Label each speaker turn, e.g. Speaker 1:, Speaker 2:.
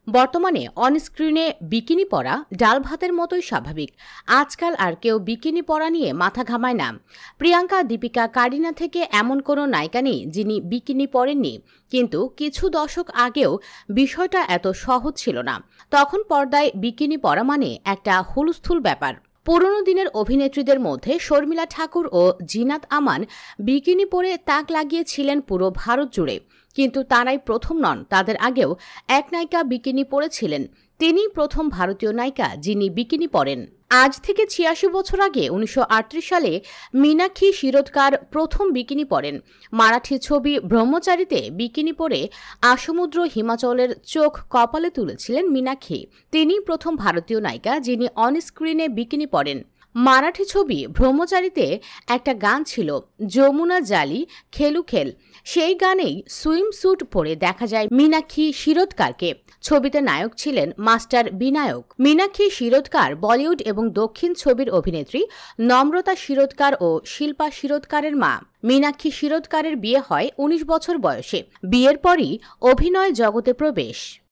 Speaker 1: বর্তমানে অনস্ক্রিনে বিকিনি পরা ডাল ভাতের মতোই স্বাভাবিক। আজকাল আর কেউ বিকিনি পরা নিয়ে মাথা ঘামায় না। প্রিয়াঙ্কা, দীপিকা, কারিনা থেকে এমন কোনো নায়িকা নেই যিনি বিকিনি পরেননি। কিন্তু কিছু দশক আগেও বিষয়টা এত সহজ ছিল না। তখন পর্দায় বিকিনি পরা মানে একটা হুলস্থুল ব্যাপার। পুরনো দিনের অভিনেত্রীদের মধ্যে শর্মিলা ঠাকুর ও জিনাত আমান বিকিনি পরে তাক লাগিয়েছিলেন পুরো ভারত জুড়ে। কিন্তু তারাই প্রথম নন, তাদের আগেও এক নায়িকা বিকিনি পরেছিলেন। তিনিই প্রথম ভারতীয় নায়িকা যিনি বিকিনি পরেন। আজ থেকে ৮৬ বছর আগে ১৯৩৮ সালে মীনাক্ষী শিরোদকার প্রথম বিকিনি পরেন। মারাঠি ছবি ব্রহ্মচারীতে বিকিনি পরে আসমুদ্র হিমাচলের চোখ কপালে তুলেছিলেন মীনাক্ষী। তিনি প্রথম ভারতীয় নায়িকা যিনি অনস্ক্রিনে বিকিনি পরেন। মারাঠি ছবি ব্রহ্মচারীতে একটা গান ছিল, যমুনা জালি খেলু খেল। সেই গানেই সুইম স্যুট পরে দেখা যায় মীনাক্ষী শিরোদকারকে। ছবিতে নায়ক ছিলেন মাস্টার বিনায়ক। মীনাক্ষী শিরোদকার বলিউড এবং দক্ষিণ ছবির অভিনেত্রী নম্রতা শিরোদকার ও শিল্পা শিরোদকারের মা। মীনাক্ষী শিরোদকারের বিয়ে হয় ১৯ বছর বয়সে। বিয়ের পরই অভিনয় জগতে প্রবেশ।